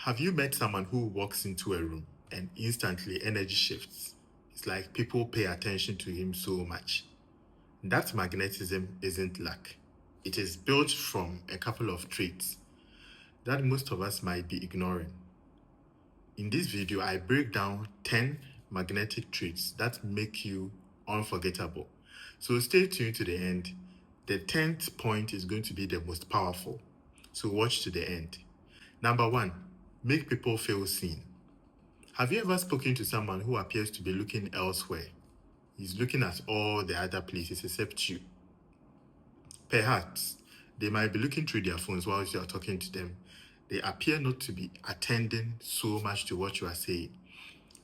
Have you met someone who walks into a room and instantly energy shifts? It's like people pay attention to him so much. That magnetism isn't luck. It is built from a couple of traits that most of us might be ignoring. In this video, I break down 10 magnetic traits that make you unforgettable. So stay tuned to the end. The 10th point is going to be the most powerful. So watch to the end. Number 1, make people feel seen. Have you ever spoken to someone who appears to be looking elsewhere? He's looking at all the other places except you. Perhaps they might be looking through their phones whilst you are talking to them. They appear not to be attending so much to what you are saying.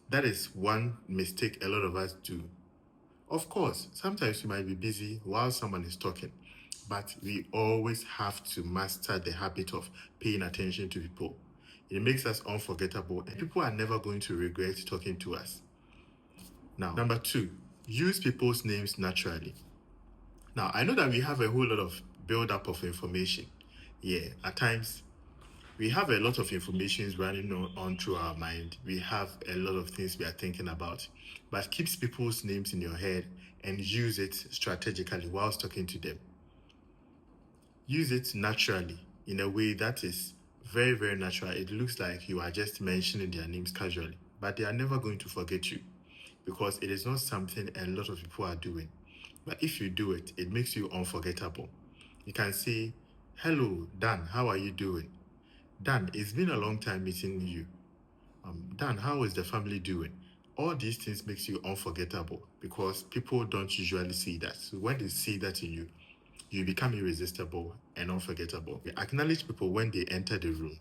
That is one mistake a lot of us do. Of course, sometimes you might be busy while someone is talking, but we always have to master the habit of paying attention to people. It makes us unforgettable, and people are never going to regret talking to us. Now, number 2, use people's names naturally. Now, I know that we have a whole lot of build-up of information. Yeah, at times, we have a lot of information running on through our mind. We have a lot of things we are thinking about. But keep people's names in your head and use it strategically whilst talking to them. Use it naturally in a way that is very, very natural. It looks like you are just mentioning their names casually, but they are never going to forget you because it is not something a lot of people are doing. But if you do it, it makes you unforgettable. You can say, "Hello, Dan, how are you doing? Dan, it's been a long time meeting you. Dan, how is the family doing?" All these things makes you unforgettable because people don't usually see that. So when they see that in you, you become irresistible and unforgettable. You acknowledge people when they enter the room.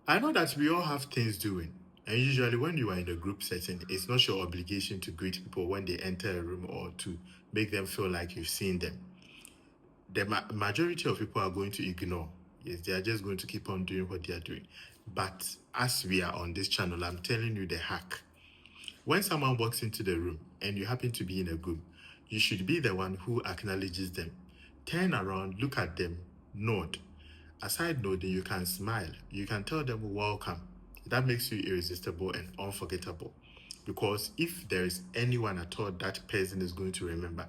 I know that we all have things doing, and usually when you are in a group setting, it's not your obligation to greet people when they enter a room or to make them feel like you've seen them. The majority of people are going to ignore. Yes, they are just going to keep on doing what they are doing. But as we are on this channel, I'm telling you the hack. When someone walks into the room and you happen to be in a group, you should be the one who acknowledges them. Turn around, look at them, nod. Aside nodding, you can smile. You can tell them welcome. That makes you irresistible and unforgettable. Because if there is anyone at all that person is going to remember,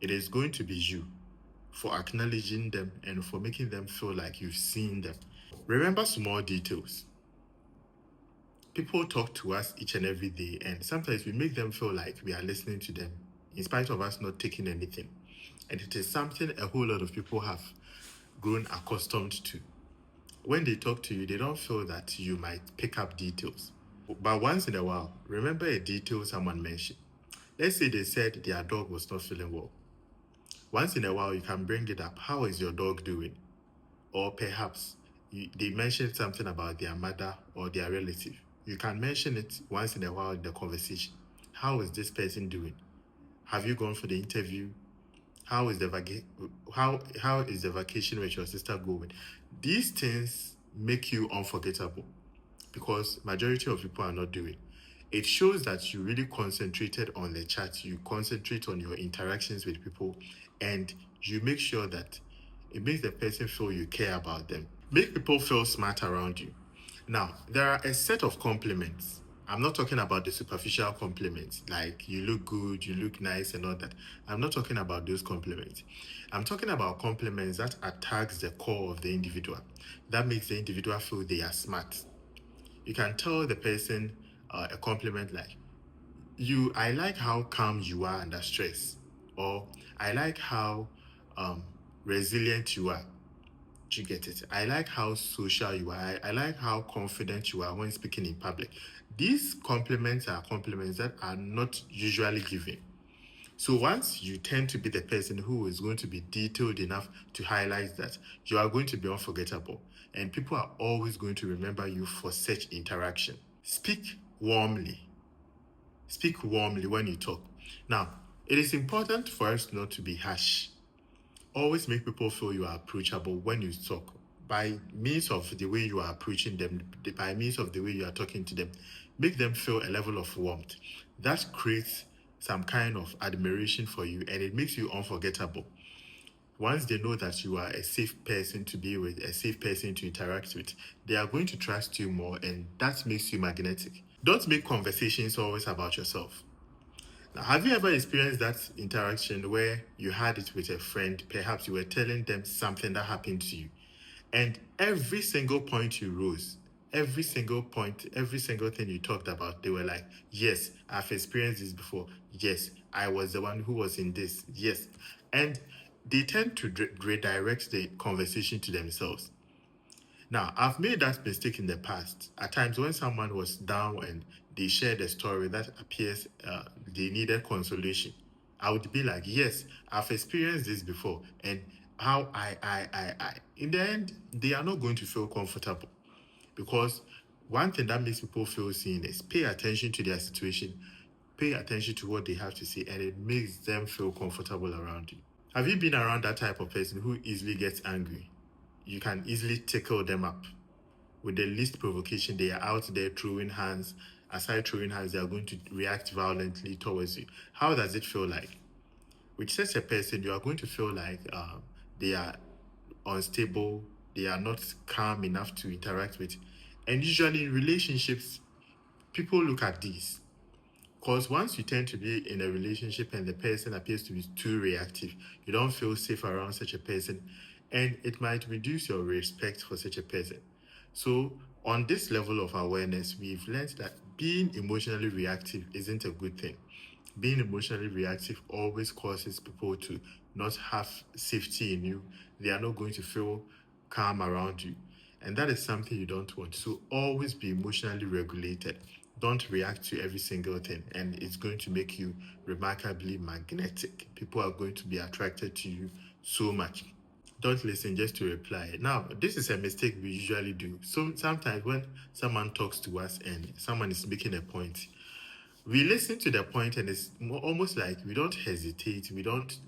it is going to be you, for acknowledging them and for making them feel like you've seen them. Remember small details. People talk to us each and every day, and sometimes we make them feel like we are listening to them in spite of us not taking anything. And it is something a whole lot of people have grown accustomed to. When they talk to you, they don't feel that you might pick up details. But once in a while, remember a detail someone mentioned. Let's say they said their dog was not feeling well. Once in a while, you can bring it up. How is your dog doing? Or perhaps they mentioned something about their mother or their relative. You can mention it once in a while in the conversation. How is this person doing? Have you gone for the interview? How is the vacation with your sister going? These things make you unforgettable because majority of people are not doing. It shows that you really concentrated on the chat, you concentrate on your interactions with people, and you make sure that it makes the person feel you care about them. Make people feel smart around you. Now, there are a set of compliments. I'm not talking about the superficial compliments, like you look good, you look nice, and all that. I'm not talking about those compliments. I'm talking about compliments that attacks the core of the individual. That makes the individual feel they are smart. You can tell the person a compliment like, I like how calm you are under stress, or I like how resilient you are. Do you get it? I like how social you are. I like how confident you are when speaking in public. These compliments are compliments that are not usually given. So once you tend to be the person who is going to be detailed enough to highlight that, you are going to be unforgettable. And people are always going to remember you for such interaction. Speak warmly. Speak warmly when you talk. Now, it is important for us not to be harsh. Always make people feel you are approachable when you talk. By means of the way you are approaching them, by means of the way you are talking to them, make them feel a level of warmth. That creates some kind of admiration for you and it makes you unforgettable. Once they know that you are a safe person to be with, a safe person to interact with, they are going to trust you more, and that makes you magnetic. Don't make conversations always about yourself. Now, have you ever experienced that interaction where you had it with a friend? Perhaps you were telling them something that happened to you, and every single point you rose, every single point, every single thing you talked about, they were like, yes, I've experienced this before. Yes, I was the one who was in this. Yes. And they tend to redirect the conversation to themselves. Now, I've made that mistake in the past. At times, when someone was down and they shared a story that appears they needed consolation, I would be like, "Yes, I've experienced this before," and how I. In the end, they are not going to feel comfortable, because one thing that makes people feel seen is pay attention to their situation, pay attention to what they have to say, and it makes them feel comfortable around you. Have you been around that type of person who easily gets angry? You can easily tickle them up. With the least provocation, they are out there throwing hands. Aside throwing hands, they are going to react violently towards you. How does it feel like? With such a person, you are going to feel like they are unstable, they are not calm enough to interact with. And usually in relationships, people look at these. Because once you tend to be in a relationship and the person appears to be too reactive, you don't feel safe around such a person, and it might reduce your respect for such a person. So, on this level of awareness, we've learned that being emotionally reactive isn't a good thing. Being emotionally reactive always causes people to not have safety in you. They are not going to feel calm around you. And that is something you don't want. So always be emotionally regulated. Don't react to every single thing. And it's going to make you remarkably magnetic. People are going to be attracted to you so much. Don't listen just to reply. Now, this is a mistake we usually do. So sometimes when someone talks to us and someone is making a point, we listen to the point, and it's almost like we don't hesitate, we don't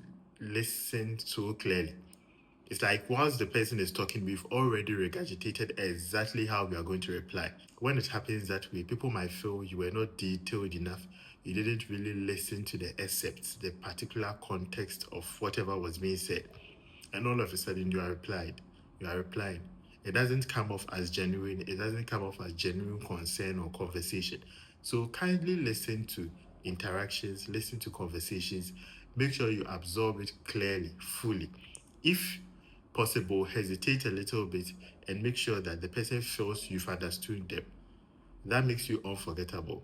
listen so clearly. It's like once the person is talking, we've already regurgitated exactly how we are going to reply. When it happens that way, people might feel you were not detailed enough. You didn't really listen to the excerpts, the particular context of whatever was being said. And all of a sudden you are replied. You are replying. It doesn't come off as genuine. It doesn't come off as genuine concern or conversation. So kindly listen to interactions, listen to conversations. Make sure you absorb it clearly, fully. If possible, hesitate a little bit and make sure that the person feels you've understood them. That makes you unforgettable,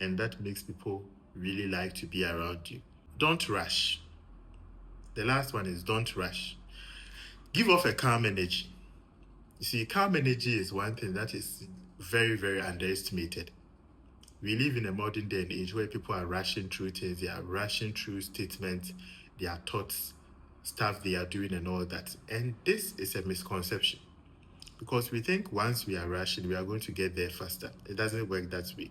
and that makes people really like to be around you. Don't rush. The last one is don't rush. Give off a calm energy. You see, calm energy is one thing that is very, very underestimated. We live in a modern day and age where people are rushing through things, they are rushing through statements, their thoughts, stuff they are doing, and all that. And this is a misconception, because we think once we are rushing, we are going to get there faster. It doesn't work that way.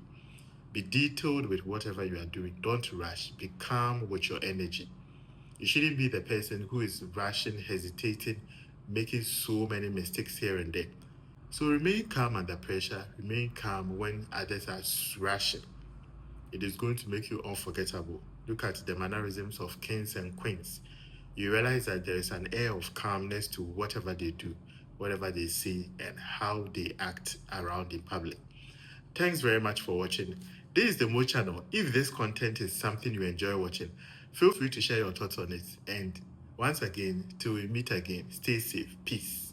Be detailed with whatever you are doing. Don't rush. Be calm with your energy. You shouldn't be the person who is rushing, hesitating, making so many mistakes here and there. So remain calm under pressure. Remain calm when others are rushing. It is going to make you unforgettable. Look at the mannerisms of kings and queens. You realize that there is an air of calmness to whatever they do, whatever they say, and how they act around in public. Thanks very much for watching. This is the Mo channel. If this content is something you enjoy watching, feel free to share your thoughts on it. And once again, till we meet again, stay safe. Peace.